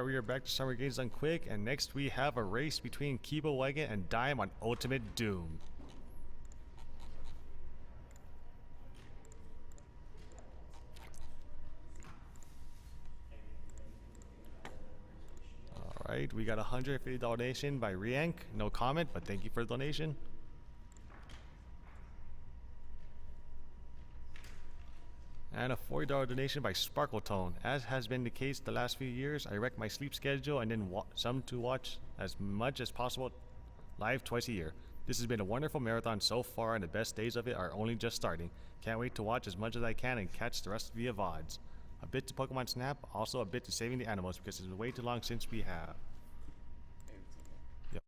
we are back to Summer Games Done Quick, and next we have a race between Kubelwagon and Dime on Ultimate Doom. Alright, we got a $150 donation by Riank. No comment, but thank you for the donation. And a $40 donation by Sparkletone. As has been the case the last few years, I wreck my sleep schedule and then some to watch as much as possible live twice a year. This has been a wonderful marathon so far, and the best days of it are only just starting. Can't wait to watch as much as I can and catch the rest via VODs. A bit to Pokemon Snap, also a bit to saving the animals because it's been way too long since we have. Yep.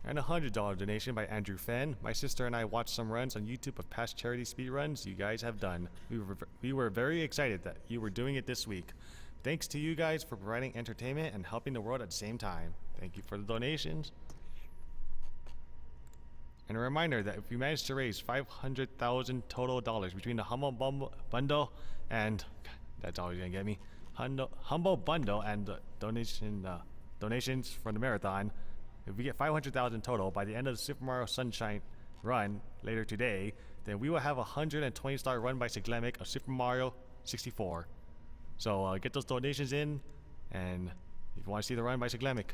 And a $100 donation by Andrew Fenn. My sister and I watched some runs on YouTube of past charity speedruns you guys have done. We were very excited that you were doing it this week. Thanks to you guys for providing entertainment and helping the world at the same time. Thank you for the donations. And a reminder that if we manage to raise $500,000 total between the Humble Bundle and that's always gonna get me, Humble Bundle and the donations for the marathon. If we get 500,000 total by the end of the Super Mario Sunshine run later today, then we will have a 120-star run by Siglemic of Super Mario 64. So get those donations in, and if you want to see the run by Siglemic.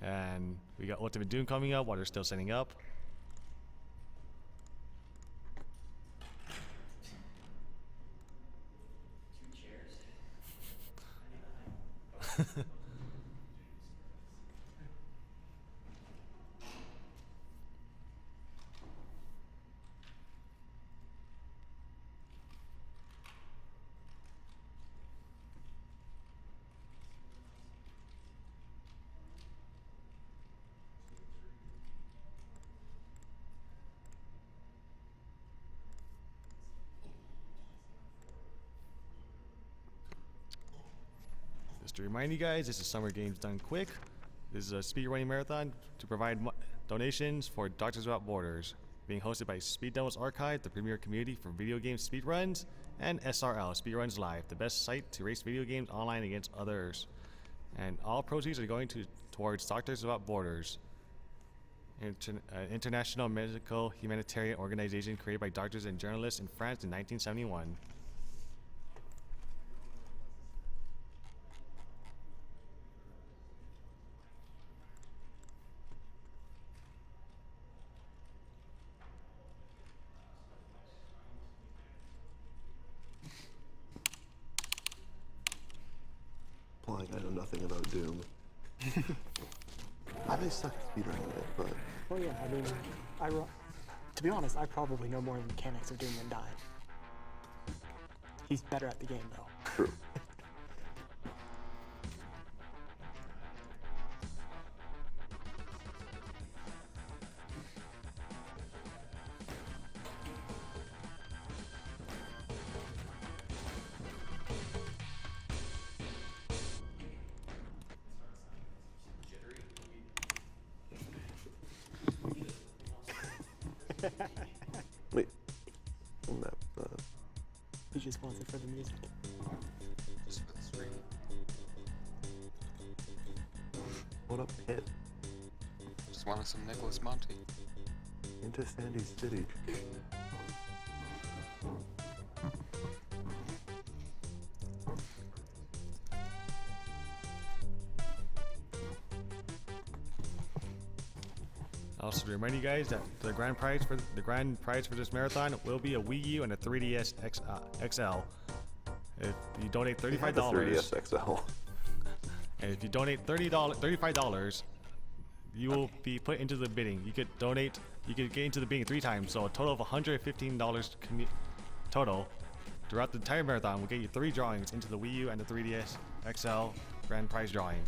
And we got Ultimate Doom coming up while they're still setting up. Just to remind you guys, this is Summer Games Done Quick. This is a speedrunning marathon to provide donations for Doctors Without Borders, being hosted by Speed Demo's Archive, the premier community for video game speedruns, and SRL, Speedruns Live, the best site to race video games online against others. And all proceeds are going towards Doctors Without Borders, international medical humanitarian organization created by doctors and journalists in France in 1971. I know nothing about Doom. I may suck at speedrunning it, but... Well, yeah, I mean, to be honest, I probably know more of the mechanics of Doom than Dime. He's better at the game, though. True. Wait, He just wants it for the music. Just for the stream. what up, Hit? Just wanted some Nicholas Monty. Into Sandy City. Also to remind you guys that the grand prize for this marathon will be a Wii U and a 3DS XL. If you donate $35, 3DS XL. and if you donate $35, you will be put into the bidding. You could get into the bidding 3 times, so a total of $115 total throughout the entire marathon will get you 3 drawings into the Wii U and the 3DS XL grand prize drawing.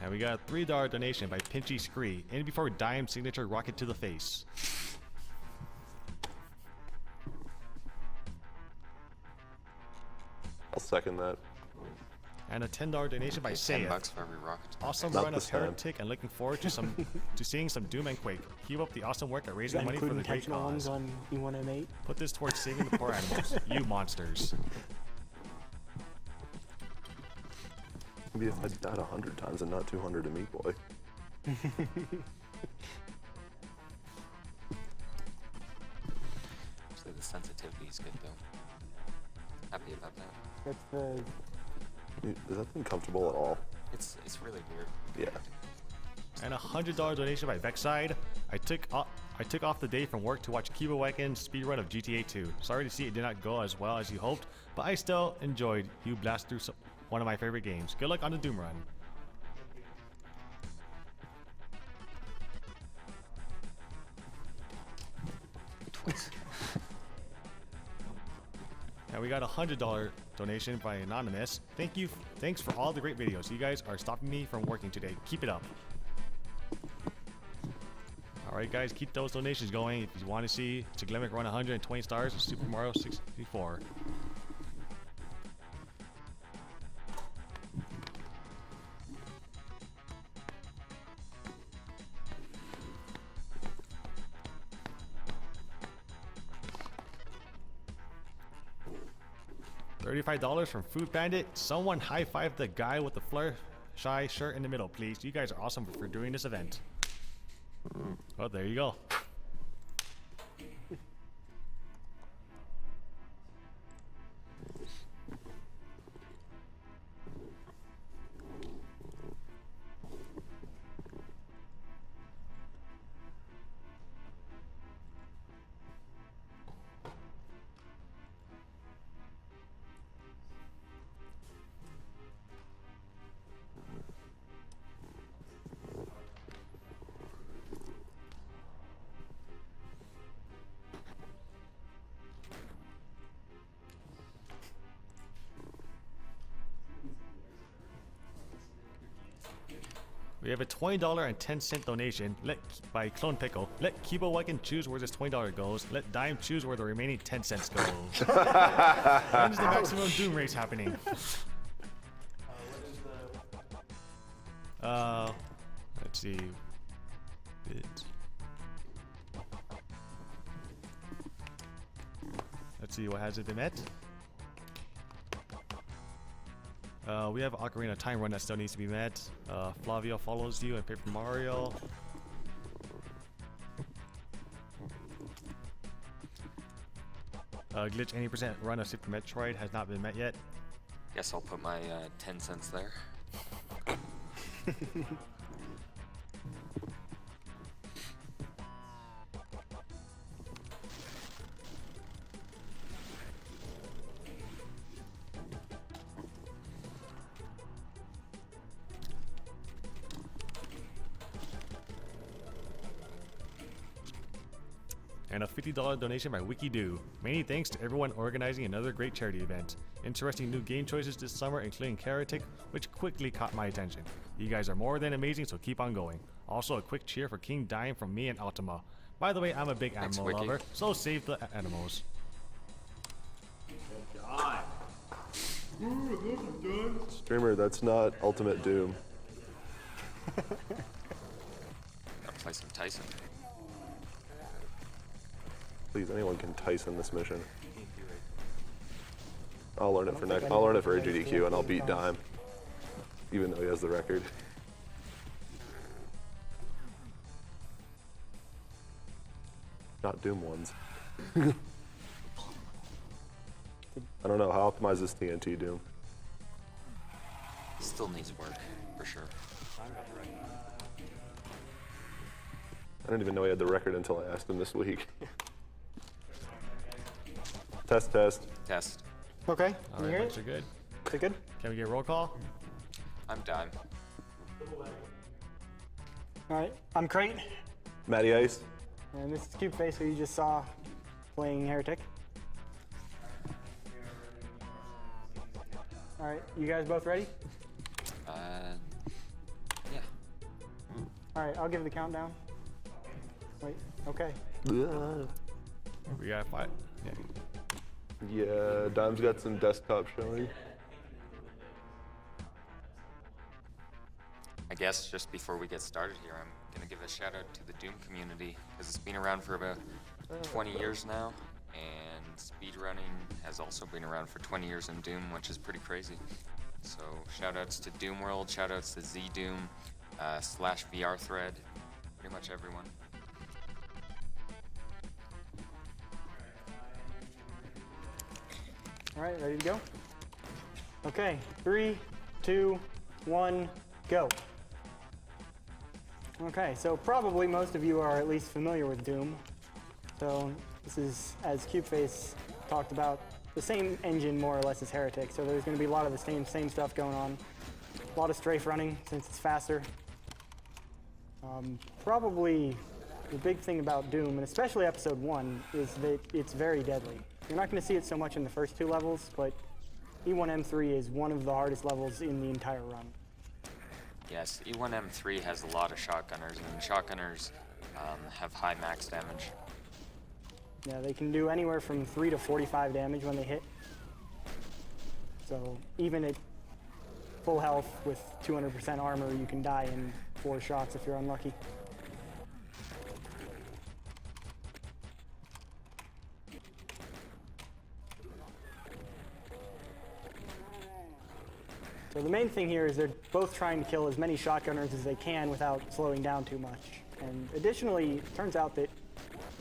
And we got a $3 donation by Pinchy Scree. In before Dime signature rocket to the face. I'll second that. And a $10 donation by $10 Sayeth. for every rocket. Awesome Not run this of time. Heretic and looking forward to seeing some Doom and Quake. Keep up the awesome work at Is raising that money for including the great intentional ones cause. on E1M8? Put this towards saving the poor animals. You monsters. Maybe if I died 100 times and not 200 to me, boy. Actually, the sensitivity is good though. Happy about that. That's the Is that thing comfortable at all? It's really weird. Yeah. And a $100 donation by Vexside. I took off the day from work to watch Kubelwagon's speedrun of GTA 2. Sorry to see it did not go as well as you hoped, but I still enjoyed you blast through one of my favorite games. Good luck on the Doom run. Twice. And we got a $100 donation by Anonymous. Thanks for all the great videos. You guys are stopping me from working today. Keep it up. Alright guys, keep those donations going if you want to see Chiglemic run 120 stars of Super Mario 64. $35 from Food Bandit. Someone high-five the guy with the Fluttershy shirt in the middle, please. You guys are awesome for doing this event. Oh, there you go. We have a $20.10 donation by Clone Pickle. Let Kubelwagon choose where this $20 goes. Let Dime choose where the remaining 10 cents go. When's the maximum Doom race happening? Let's see. Let's see, what has it been met? We have Ocarina Time Run that still needs to be met. Flavio follows you and Paper Mario. Glitch 80% run of Super Metroid has not been met yet. Guess I'll put my 10 cents there. And a $50 donation by WikiDoo. Many thanks to everyone organizing another great charity event. Interesting new game choices this summer, including Heretic, which quickly caught my attention. You guys are more than amazing, so keep on going. Also, a quick cheer for King Dime from me and Ultima. By the way, I'm a big Thanks, animal Wiki. lover, so save the animals. Streamer, that's not Ultimate Doom. Gotta play some Tyson. Please, anyone can Tyson this mission. I'll learn it for next. I'll learn it for SGDQ and I'll beat Dime, even though he has the record. Not Doom ones. I don't know how optimized is TNT Doom. Still needs work, for sure. I didn't even know he had the record until I asked him this week. Test, test. Test. Okay, can you hear Alright, it? folks are good. Is it good? Can we get a roll call? I'm Dime. Alright, I'm Crate, Matty Ice. and this is Cubeface, who you just saw playing Heretic. All right, you guys both ready? Yeah. All right, I'll give the countdown. Wait, okay. We got 5. Yeah. Yeah, Dime's got some desktop showing. I guess just before we get started here, I'm gonna give a shout out to the Doom community, because it's been around for about 20 years now, and speedrunning has also been around for 20 years in Doom, which is pretty crazy. So shout outs to Doom World, shout outs to ZDoom, /VR thread, pretty much everyone. All right, ready to go? Okay, 3, 2, 1, go. Okay, so probably most of you are at least familiar with Doom. So this is, as CubeFace talked about, the same engine more or less as Heretic. So there's going to be a lot of the same stuff going on. A lot of strafe running since it's faster. Probably the big thing about Doom, and especially episode 1, is that it's very deadly. You're not going to see it so much in the first 2 levels, but E1M3 is one of the hardest levels in the entire run. Yes, E1M3 has a lot of shotgunners, and shotgunners have high max damage. Yeah, they can do anywhere from 3 to 45 damage when they hit. So even at full health with 200% armor, you can die in 4 shots if you're unlucky. So the main thing here is they're both trying to kill as many shotgunners as they can without slowing down too much. And additionally, it turns out that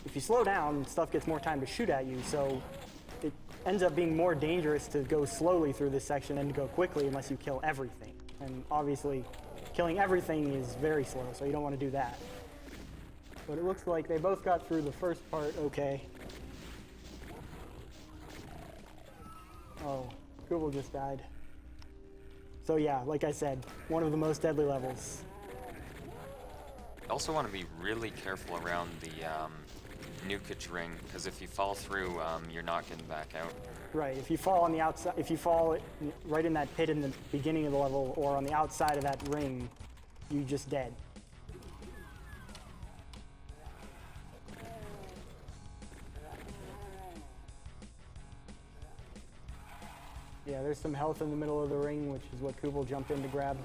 if you slow down, stuff gets more time to shoot at you, so it ends up being more dangerous to go slowly through this section than to go quickly unless you kill everything. And obviously, killing everything is very slow, so you don't want to do that. But it looks like they both got through the first part okay. Oh, Google just died. So yeah, like I said, one of the most deadly levels. You also want to be really careful around the nukage ring, because if you fall through, you're not getting back out. Right, if you fall on the outside, if you fall right in that pit in the beginning of the level or on the outside of that ring, you're just dead. Yeah, there's some health in the middle of the ring, which is what Kubel jumped in to grab.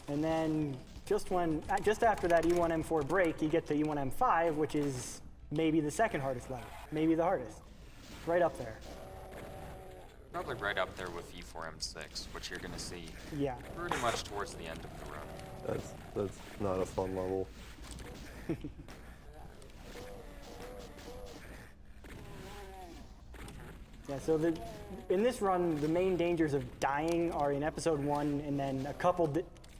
And then just after that E1M4 break, you get to E1M5, which is maybe the second hardest level, maybe the hardest, right up there. Probably right up there with E4M6, which you're going to see pretty much towards the end of the run. That's not a fun level. Yeah, so in this run, the main dangers of dying are in episode 1 and then a couple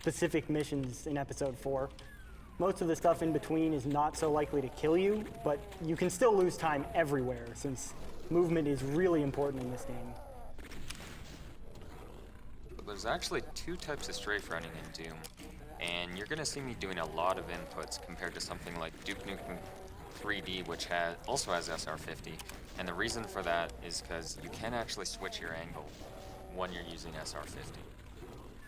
specific missions in episode 4. Most of the stuff in between is not so likely to kill you, but you can still lose time everywhere since movement is really important in this game. There's actually 2 types of strafe running in Doom, and you're going to see me doing a lot of inputs compared to something like Duke Nukem 3D, which also has SR50. And the reason for that is because you can actually switch your angle when you're using SR50.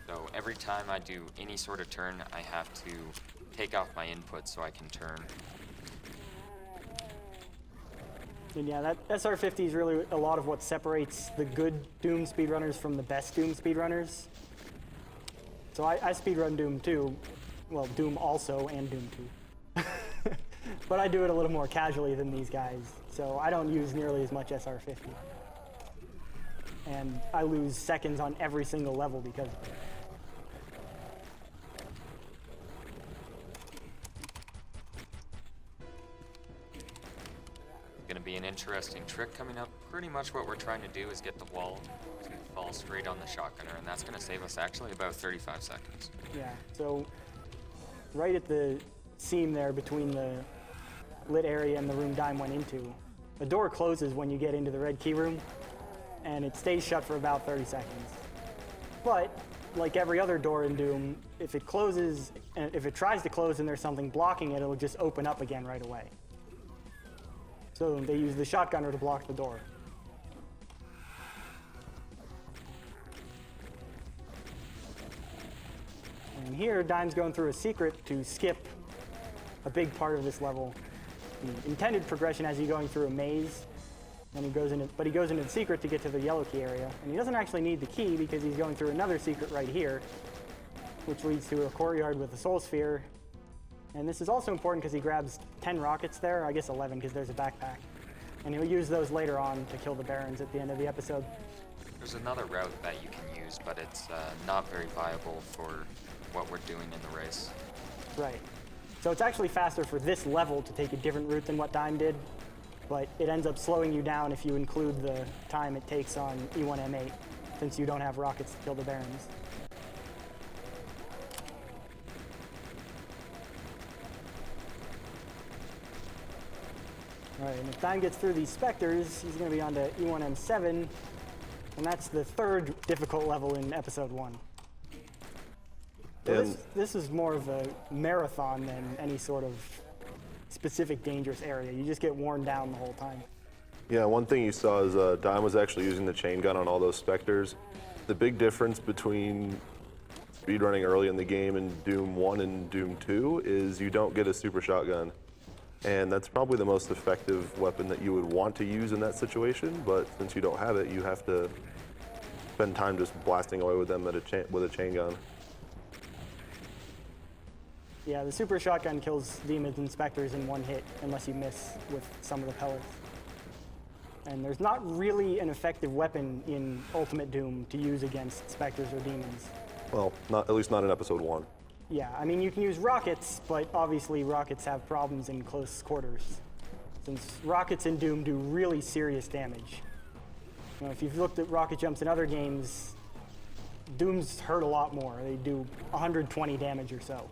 So every time I do any sort of turn, I have to take off my input so I can turn. And yeah, that SR50 is really a lot of what separates the good Doom speedrunners from the best Doom speedrunners. So I speedrun Doom too. Well, Doom also and Doom 2. But I do it a little more casually than these guys, so I don't use nearly as much SR50. And I lose seconds on every single level because of it. Going to be an interesting trick coming up. Pretty much what we're trying to do is get the wall to fall straight on the shotgunner, and that's going to save us actually about 35 seconds. Yeah, so right at the seam there between the lit area and the room Dime went into, the door closes when you get into the red key room, and it stays shut for about 30 seconds. But like every other door in Doom, if it closes, and if it tries to close and there's something blocking it, it'll just open up again right away. So they use the shotgunner to block the door. And here, Dime's going through a secret to skip a big part of this level. The intended progression has you going through a maze, and he goes into the secret to get to the yellow key area. And he doesn't actually need the key because he's going through another secret right here, which leads to a courtyard with a soul sphere. And this is also important because he grabs 10 rockets there, I guess 11 because there's a backpack. And he'll use those later on to kill the Barons at the end of the episode. There's another route that you can use, but it's not very viable for what we're doing in the race. Right. So it's actually faster for this level to take a different route than what Dime did, but it ends up slowing you down if you include the time it takes on E1M8, since you don't have rockets to kill the Barons. Alright, and if Dime gets through these Spectres, he's going to be on to E1M7, and that's the third difficult level in Episode 1. So this is more of a marathon than any sort of specific dangerous area. You just get worn down the whole time. Yeah, one thing you saw is Dime was actually using the chain gun on all those Spectres. The big difference between speedrunning early in the game and Doom 1 and Doom 2 is you don't get a super shotgun. And that's probably the most effective weapon that you would want to use in that situation, but since you don't have it, you have to spend time just blasting away with them with a chain gun. Yeah, the super shotgun kills demons and specters in one hit, unless you miss with some of the pellets. And there's not really an effective weapon in Ultimate Doom to use against specters or demons. Well, at least not in Episode 1. Yeah, I mean, you can use rockets, but obviously rockets have problems in close quarters, since rockets in Doom do really serious damage. You know, if you've looked at rocket jumps in other games, Dooms hurt a lot more. They do 120 damage or so.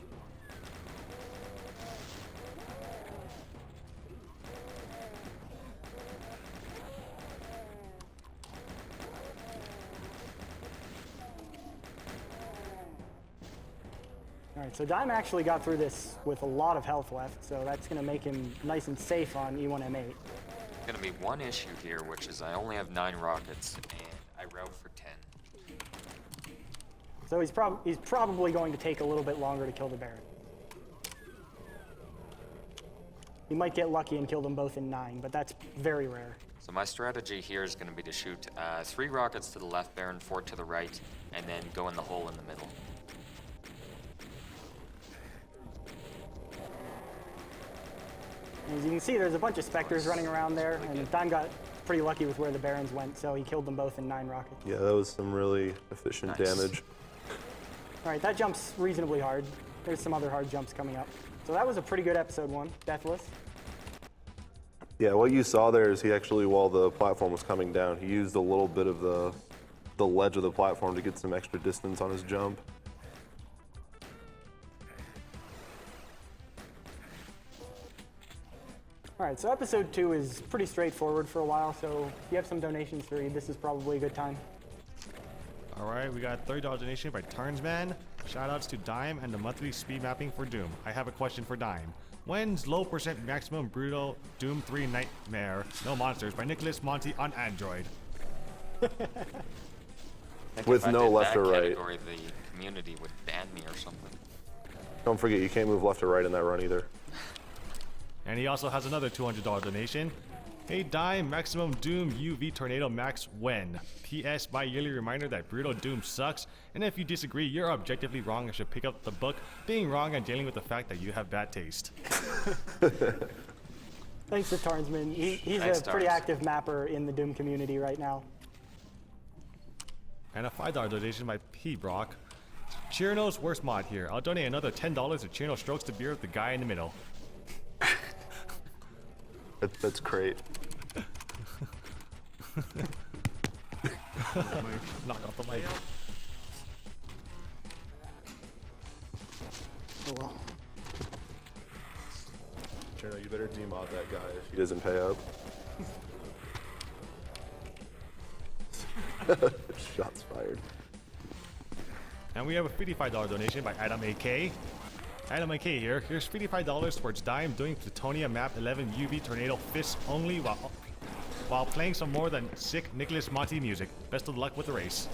All right, so Dime actually got through this with a lot of health left, so that's going to make him nice and safe on E1M8. There's going to be one issue here, which is I only have 9 rockets, and I route for 10. So he's probably going to take a little bit longer to kill the Baron. You might get lucky and kill them both in 9, but that's very rare. So my strategy here is going to be to shoot 3 rockets to the left Baron, 4 to the right, and then go in the hole in the middle. As you can see, there's a bunch of Spectres running around there, and Dime got pretty lucky with where the Barons went, so he killed them both in 9 rockets. Yeah, that was some really efficient damage. All right, that jump's reasonably hard. There's some other hard jumps coming up. So that was a pretty good Episode 1, Deathless. Yeah, what you saw there is he actually, while the platform was coming down, he used a little bit of the ledge of the platform to get some extra distance on his jump. All right, so Episode 2 is pretty straightforward for a while, so if you have some donations to read, this is probably a good time. All right, we got a $30 donation by Turnsman. Shoutouts to Dime and the monthly speed mapping for Doom. I have a question for Dime. When's low percent maximum brutal Doom 3 Nightmare No Monsters by Nicholas Monty on Android? With no left or right. Category, the community would ban me or something. Don't forget, you can't move left or right in that run either. And he also has another $200 donation. Hey Dime, Maximum Doom UV Tornado Max when? PS, by yearly reminder that Brutal Doom sucks, and if you disagree, you're objectively wrong and should pick up the book, Being Wrong and Dealing with the Fact That You Have Bad Taste. Thanks to Tarnsman. He's Thanks, a pretty Tarns. active mapper in the Doom community right now. And a $5 donation by P. Brock. Chirno's worst mod here. I'll donate another $10 to Chirno Strokes the Beer with the guy in the middle. That's great. Knock off the mic. Oh well. Cherno, you better demod that guy if he doesn't pay up. Shots fired. And we have a $55 donation by Adam AK. Anime K here. Here's $55 towards Dime doing Plutonium Map 11 UV Tornado Fists only while playing some more than sick Nicholas Monty music. Best of luck with the race.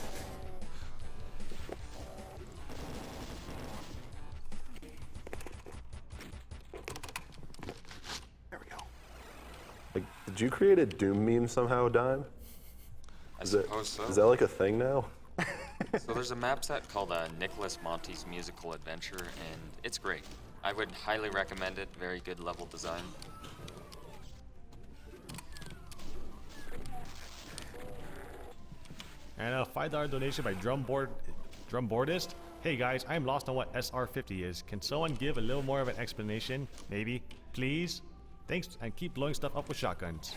There we go. Like, did you create a Doom meme somehow, Dime? I suppose so. Is that like a thing now? So there's a map set called Nicholas Monty's Musical Adventure, and it's great. I would highly recommend it. Very good level design. And a $5 donation by Drumboardist. Hey guys, I'm lost on what SR50 is. Can someone give a little more of an explanation? Maybe? Please? Thanks, and keep blowing stuff up with shotguns.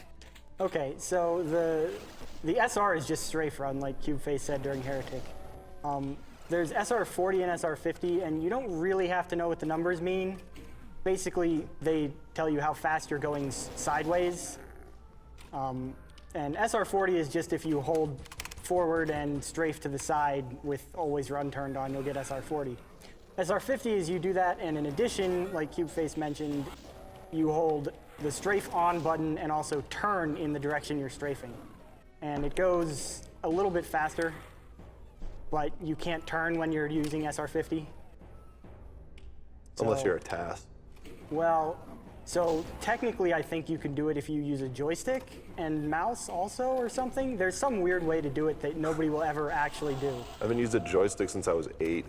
Okay, so the SR is just strafe run, like Cubeface said during Heretic. There's SR40 and SR50, and you don't really have to know what the numbers mean. Basically, they tell you how fast you're going sideways. And SR40 is just if you hold forward and strafe to the side with always run turned on, you'll get SR40. SR50 is you do that, and in addition, like Cubeface mentioned, you hold the strafe on button and also turn in the direction you're strafing. And it goes a little bit faster, but you can't turn when you're using SR50. Unless you're a TAS. Well, so technically I think you can do it if you use a joystick and mouse also or something. There's some weird way to do it that nobody will ever actually do. I haven't used a joystick since I was 8.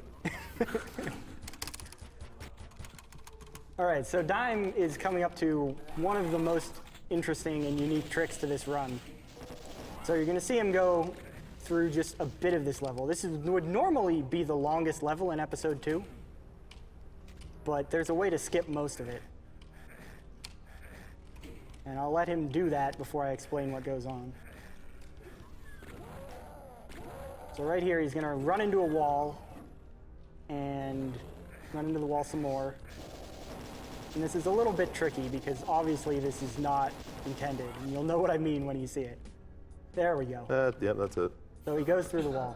All right, so Dime is coming up to one of the most interesting and unique tricks to this run. So you're gonna see him go through just a bit of this level. This would normally be the longest level in episode 2, but there's a way to skip most of it. And I'll let him do that before I explain what goes on. So right here, he's gonna run into a wall and run into the wall some more. And this is a little bit tricky because obviously this is not intended, and you'll know what I mean when you see it. There we go. Yeah, that's it. So he goes through the wall.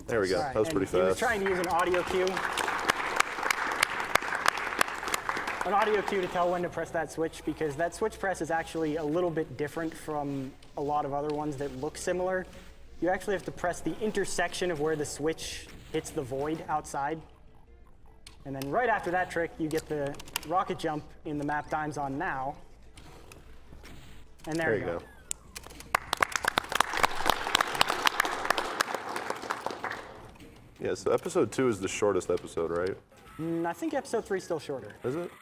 There we go. All right, That was and pretty he was fast. trying to use an audio cue. An audio cue to tell when to press that switch, because that switch press is actually a little bit different from a lot of other ones that look similar. You actually have to press the intersection of where the switch hits the void outside. And then right after that trick, you get the rocket jump in the map Dime's on now. And there you go. Yeah, so episode 2 is the shortest episode, right? I think episode 3 is still shorter. Is it?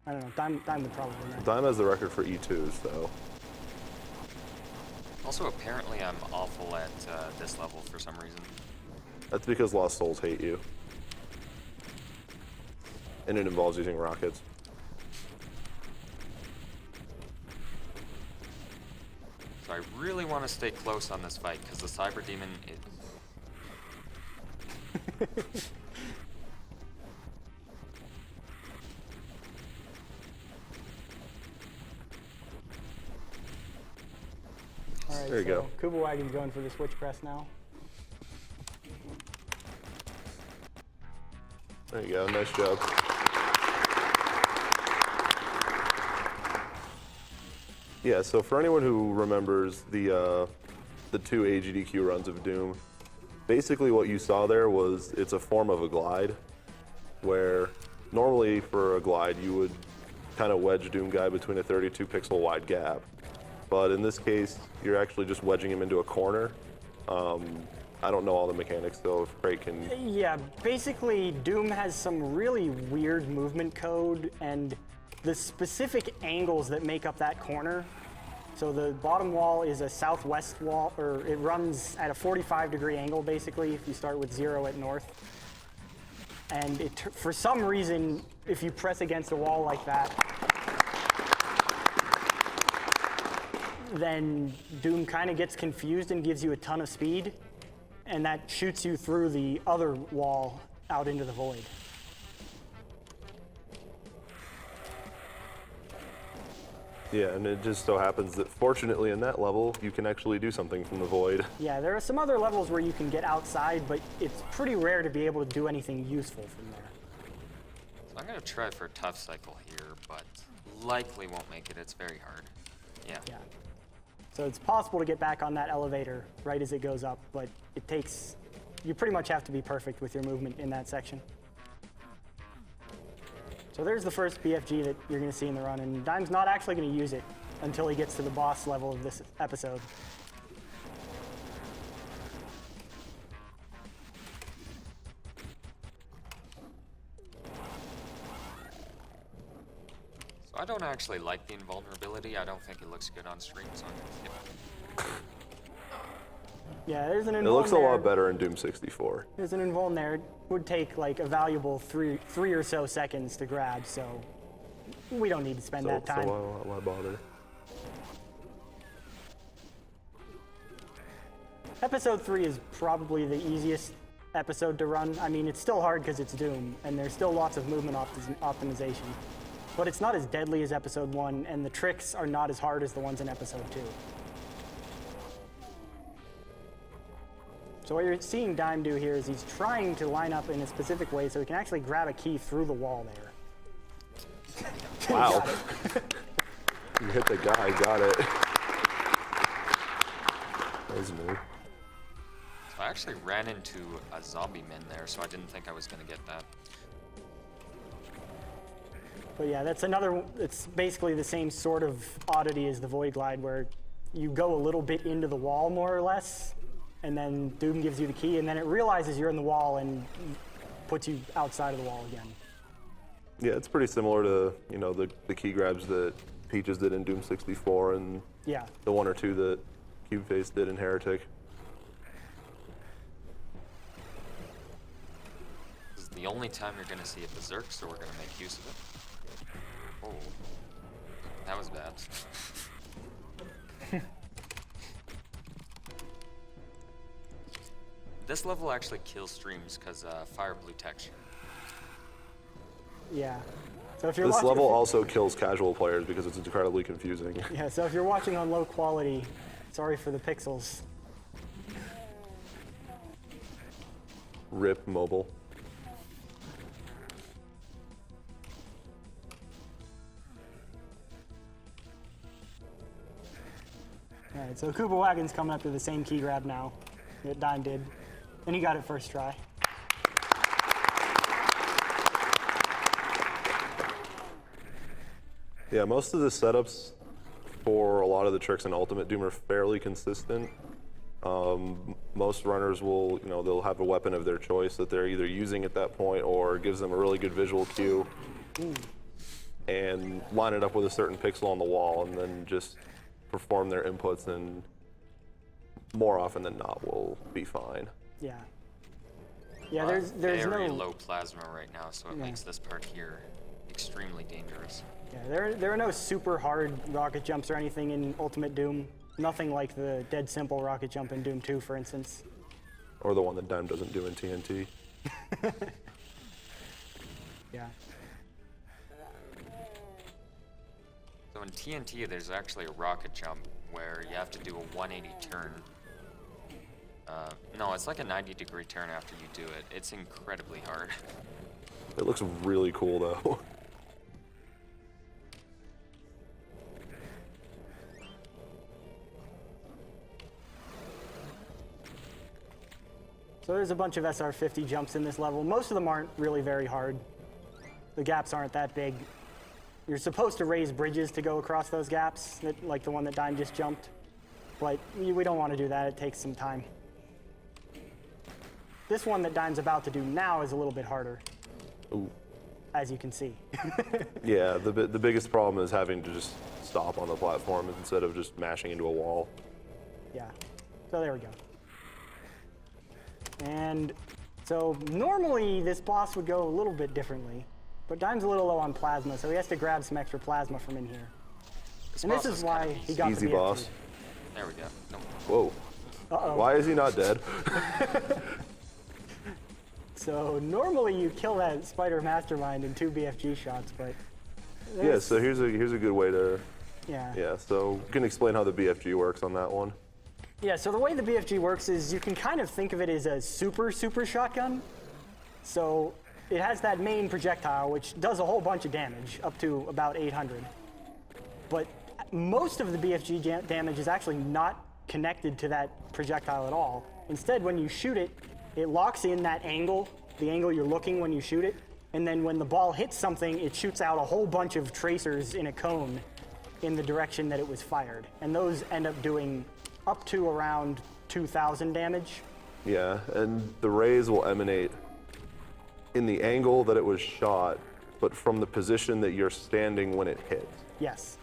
I don't know, Dime would probably know. Dime has the record for E2s, though. Also, apparently I'm awful at this level for some reason. That's because Lost Souls hate you. And it involves using rockets. So I really want to stay close on this fight, because the Cyber Demon is... All right, There you go. Kubelwagon's going for the switch press now. There you go. Nice job. Yeah, so for anyone who remembers the 2 AGDQ runs of Doom, basically what you saw there was it's a form of a glide, where normally for a glide you would kind of wedge Doom Guy between a 32 pixel wide gap. But in this case, you're actually just wedging him into a corner. I don't know all the mechanics though, if Craig can... Yeah, basically Doom has some really weird movement code, and the specific angles that make up that corner. So the bottom wall is a southwest wall, or it runs at a 45-degree angle basically if you start with 0 at north. And it, for some reason, if you press against a wall like that, then Doom kind of gets confused and gives you a ton of speed, and that shoots you through the other wall out into the void. Yeah, and it just so happens that fortunately in that level, you can actually do something from the void. Yeah, there are some other levels where you can get outside, but it's pretty rare to be able to do anything useful from there. So I'm gonna try for a tough cycle here, but likely won't make it. It's very hard. Yeah. Yeah. So it's possible to get back on that elevator right as it goes up, but it takes, you pretty much have to be perfect with your movement in that section. So there's the first BFG that you're going to see in the run, and Dime's not actually going to use it until he gets to the boss level of this episode. So I don't actually like the invulnerability. I don't think it looks good on stream, so I'm gonna skip it. Yeah, there's an invuln It looks a there. lot better in Doom 64. There's an invuln there. It would take like a valuable three or so seconds to grab, so we don't need to spend that time. So why bother? Episode 3 is probably the easiest episode to run. I mean, it's still hard because it's Doom, and there's still lots of movement optimization. But it's not as deadly as Episode 1, and the tricks are not as hard as the ones in Episode 2. So what you're seeing Dime do here is he's trying to line up in a specific way so he can actually grab a key through the wall there. Wow. You hit the guy, got it. That was new. So I actually ran into a zombie min there, so I didn't think I was gonna get that. But yeah, that's another, it's basically the same sort of oddity as the Void Glide, where you go a little bit into the wall more or less, and then Doom gives you the key, and then it realizes you're in the wall and puts you outside of the wall again. Yeah, it's pretty similar to, you know, the key grabs that Peaches did in Doom 64 and Yeah. the one or two that Cubeface did in Heretic. This is the only time you're gonna see a berserk, so we're gonna make use of it. Oh, that was bad. This level actually kills streams because fire blue texture. Yeah. So if you're This watching, level also kills casual players because it's incredibly confusing. Yeah, so if you're watching on low quality, sorry for the pixels. RIP mobile. All right, so Kubelwagon's coming up to the same key grab now that Dime did, and he got it first try. Yeah, most of the setups for a lot of the tricks in Ultimate Doom are fairly consistent. Most runners will, you know, they'll have a weapon of their choice that they're either using at that point or gives them a really good visual cue and line it up with a certain pixel on the wall and then just perform their inputs, and more often than not will be fine. Yeah. Yeah, there's very no low plasma right now, so it makes this part here extremely dangerous. Yeah, there are no super hard rocket jumps or anything in Ultimate Doom. Nothing like the dead simple rocket jump in Doom 2, for instance. Or the one that Dime doesn't do in TNT. Yeah. So in TNT, there's actually a rocket jump where you have to do a 180 turn. No, it's like a 90-degree turn after you do it. It's incredibly hard. It looks really cool though. So there's a bunch of SR50 jumps in this level. Most of them aren't really very hard. The gaps aren't that big. You're supposed to raise bridges to go across those gaps, like the one that Dime just jumped. But we don't want to do that, it takes some time. This one that Dime's about to do now is a little bit harder, Ooh. as you can see. Yeah, the biggest problem is having to just stop on the platform instead of just mashing into a wall. Yeah, so there we go. And so normally this boss would go a little bit differently, but Dime's a little low on plasma, so he has to grab some extra plasma from in here. And this is why he got Easy the BFG. boss. There we go. No. Whoa. Uh-oh. Why is he not dead? So normally you kill that spider mastermind in 2 BFG shots, but Yeah, so here's a good way to Yeah. Yeah, so you can explain how the BFG works on that one. Yeah, so the way the BFG works is you can kind of think of it as a super shotgun. So it has that main projectile, which does a whole bunch of damage, up to about 800. But most of the BFG damage is actually not connected to that projectile at all. Instead, when you shoot it, it locks in that angle, the angle you're looking when you shoot it, and then when the ball hits something, it shoots out a whole bunch of tracers in a cone in the direction that it was fired. And those end up doing up to around 2,000 damage. Yeah, and the rays will emanate in the angle that it was shot, but from the position that you're standing when it hits. Yes.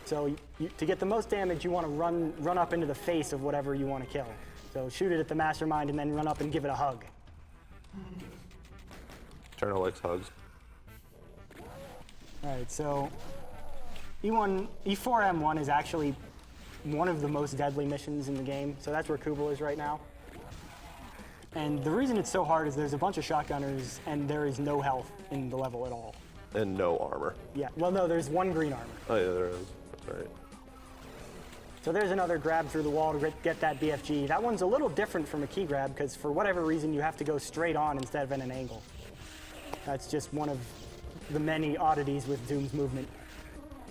So to get the most damage, you want to run up into the face of whatever you want to kill. So shoot it at the mastermind and then run up and give it a hug. Turner likes hugs. All right, so E4M1 is actually one of the most deadly missions in the game. So that's where Kubel is right now. And the reason it's so hard is there's a bunch of shotgunners and there is no health in the level at all. And no armor. Yeah, well, no, there's one green armor. Oh yeah, there is. That's right. So there's another grab through the wall to get that BFG. That one's a little different from a key grab because for whatever reason you have to go straight on instead of at an angle. That's just one of the many oddities with Doom's movement.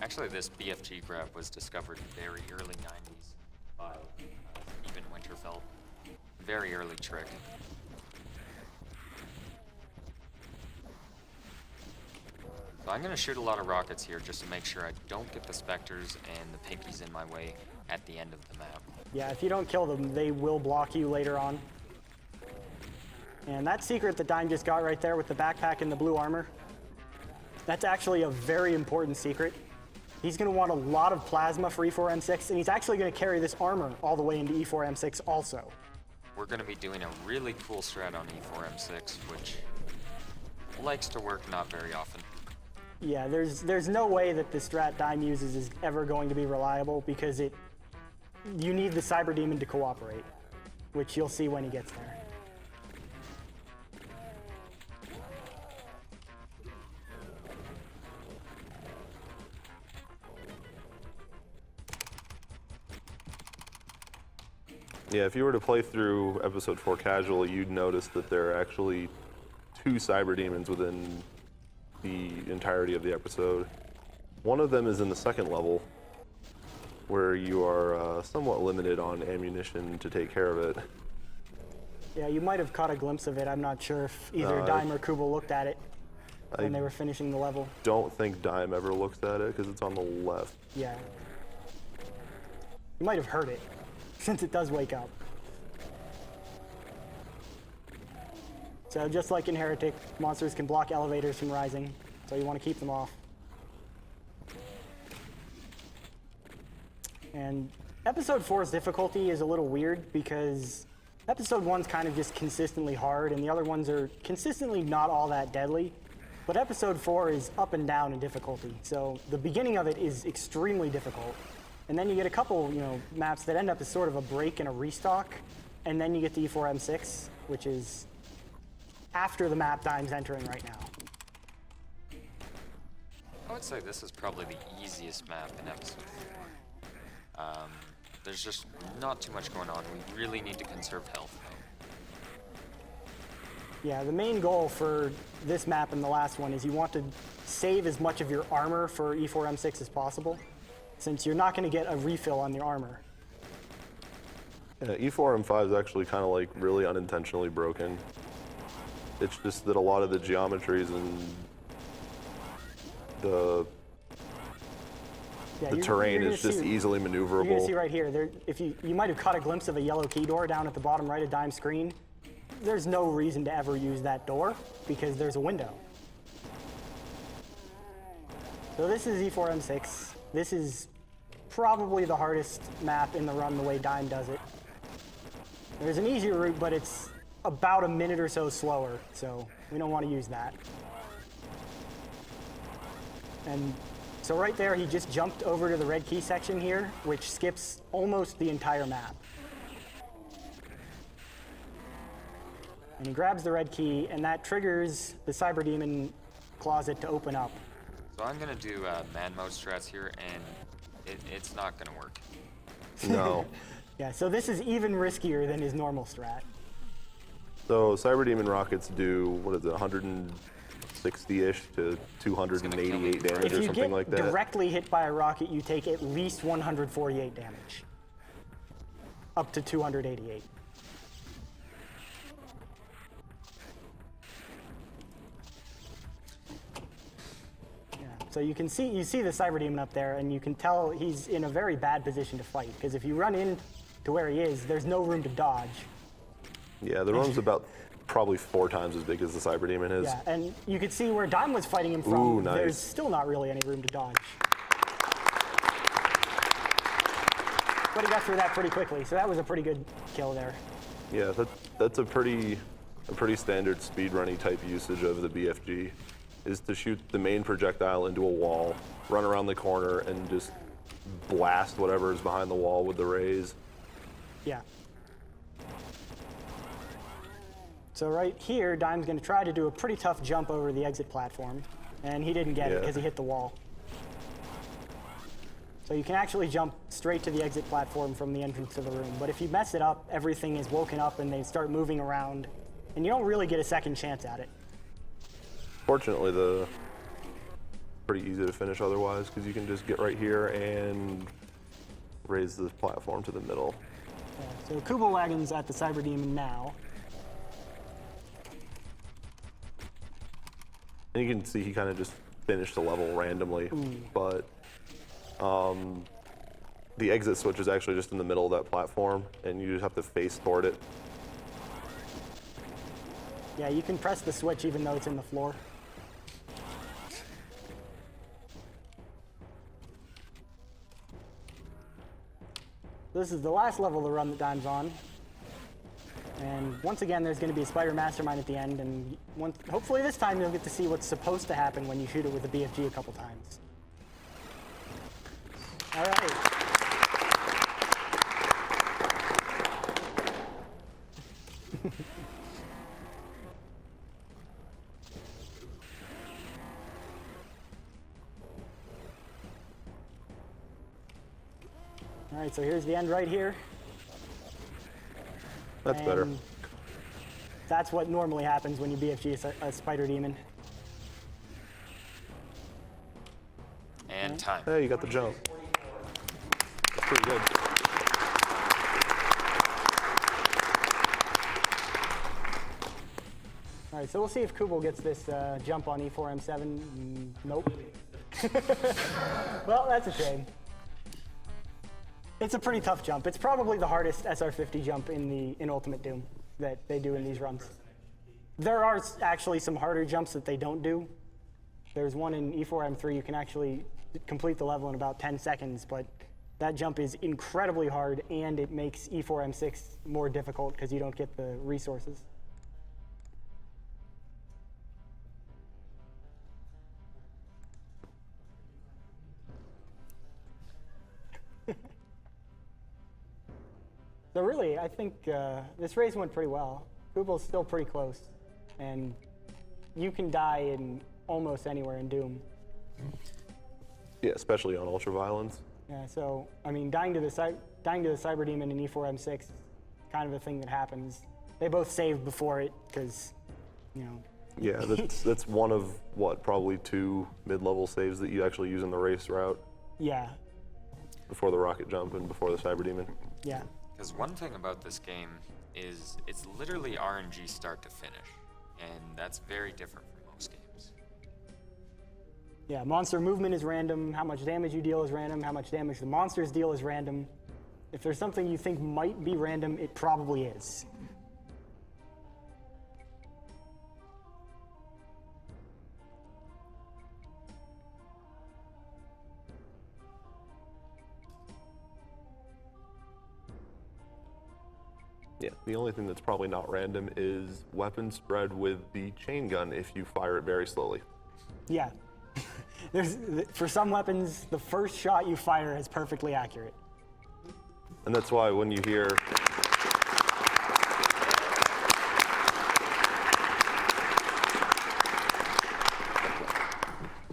Actually, this BFG grab was discovered very early 90s by even Winterfell. Very early trick. So I'm going to shoot a lot of rockets here just to make sure I don't get the Spectres and the Pinkies in my way at the end of the map. Yeah, if you don't kill them, they will block you later on. And that secret that Dime just got right there with the backpack and the blue armor, that's actually a very important secret. He's going to want a lot of plasma for E4M6, and he's actually going to carry this armor all the way into E4M6 also. We're going to be doing a really cool strat on E4M6, which likes to work not very often. Yeah, there's no way that the strat Dime uses is ever going to be reliable because you need the Cyber Demon to cooperate, which you'll see when he gets there. Yeah, if you were to play through episode 4 casually, you'd notice that there are actually 2 cyber demons within the entirety of the episode. One of them is in the second level, where you are somewhat limited on ammunition to take care of it. Yeah, you might have caught a glimpse of it. I'm not sure if either Dime or Kubel looked at it when they were finishing the level. Don't think Dime ever looks at it, because it's on the left. Yeah. You might have heard it, since it does wake up. So just like in Heretic, monsters can block elevators from rising, so you want to keep them off. And episode 4's difficulty is a little weird because episode 1's kind of just consistently hard and the other ones are consistently not all that deadly. But episode 4 is up and down in difficulty. So the beginning of it is extremely difficult. And then you get a couple, maps that end up as sort of a break and a restock. And then you get to E4M6, which is after the map Dime's entering right now. I would say this is probably the easiest map in episode 4. There's just not too much going on. We really need to conserve health, though. Yeah, the main goal for this map and the last one is you want to save as much of your armor for E4M6 as possible, since you're not going to get a refill on your armor. Yeah, E4M5 is actually kind of like really unintentionally broken. It's just that a lot of the geometries and the terrain is just easily maneuverable. You're gonna see right here, if you might have caught a glimpse of a yellow key door down at the bottom right of Dime's screen. There's no reason to ever use that door because there's a window. So this is E4M6. This is probably the hardest map in the run the way Dime does it. There's an easier route, but it's about a minute or so slower, so we don't want to use that. And so right there, he just jumped over to the red key section here, which skips almost the entire map. And he grabs the red key, and that triggers the Cyber Demon closet to open up. So I'm going to do man mode strats here, and it's not gonna work. No. Yeah, so this is even riskier than his normal strat. So Cyber Demon rockets do, what is it, 160-ish to 288 damage If or you something get like that? directly hit by a rocket, you take at least 148 damage. Up to 288. So you see the Cyber Demon up there, and you can tell he's in a very bad position to fight, because if you run in to where he is, there's no room to dodge. Yeah, the room's about probably 4 times as big as the Cyber Demon is. Yeah, and you could see where Dime was fighting him from, Ooh, nice. there's still not really any room to dodge. But he got through that pretty quickly, so that was a pretty good kill there. Yeah, that's a pretty standard speedrunning type usage of the BFG, is to shoot the main projectile into a wall, run around the corner, and just blast whatever is behind the wall with the rays. Yeah. So right here, Dime's going to try to do a pretty tough jump over the exit platform, and he didn't get it Yeah. because he hit the wall. So you can actually jump straight to the exit platform from the entrance to the room, but if you mess it up, everything is woken up and they start moving around, and you don't really get a second chance at it. Fortunately, the pretty easy to finish otherwise, because you can just get right here and raise the platform to the middle. Yeah, so Kubelwagon's at the Cyber Demon now. And you can see he kind of just finished the level randomly, but the exit switch is actually just in the middle of that platform, and you just have to face toward it. Yeah, you can press the switch even though it's in the floor. This is the last level of the run that Dime's on. And once again, there's going to be a spider mastermind at the end, and hopefully this time you'll get to see what's supposed to happen when you shoot it with a BFG a couple times. All right. All right, so here's the end right here. That's better. And that's what normally happens when you BFG a spider demon. And time. Hey, you got the jump. That's pretty good. All right, so we'll see if Kubel gets this jump on E4M7. Nope. Well, that's a shame. It's a pretty tough jump. It's probably the hardest SR50 jump in Ultimate Doom that they do in these runs. There are actually some harder jumps that they don't do. There's one in E4M3 you can actually complete the level in about 10 seconds, but that jump is incredibly hard, and it makes E4M6 more difficult because you don't get the resources. So really, I think this race went pretty well. Kubel's still pretty close, and you can die in almost anywhere in Doom. Yeah, especially on ultraviolence. Yeah, so I mean, dying to the Cyber Demon in E4M6 is kind of a thing that happens. They both saved before it because, you know. Yeah, that's one of what, probably 2 mid-level saves that you actually use in the race route. Yeah. Before the rocket jump and before the Cyber Demon. Yeah. Because one thing about this game is it's literally RNG start to finish, and that's very different from most games. Yeah, monster movement is random, how much damage you deal is random, how much damage the monsters deal is random. If there's something you think might be random, it probably is. Yeah, the only thing that's probably not random is weapon spread with the chain gun if you fire it very slowly. Yeah. For some weapons, the first shot you fire is perfectly accurate. And that's why when you hear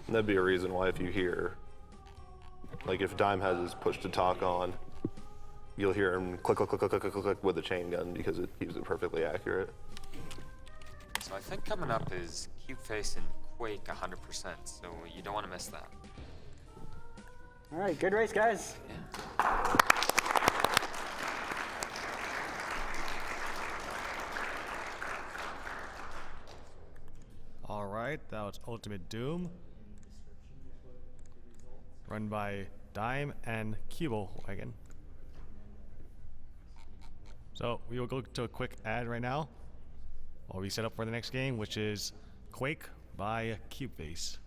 that'd be a reason why if you hear Like if Dime has his push to talk on, you'll hear him click, click, click, click, click, click, click with the chain gun because it keeps it perfectly accurate. So I think coming up is Cube Face and Quake 100%, so you don't want to miss that. All right, good race, guys. All right, that was Ultimate Doom, run by Dime and Kubelwagon. So we will go to a quick ad right now while we set up for the next game, which is Quake by Cubebase.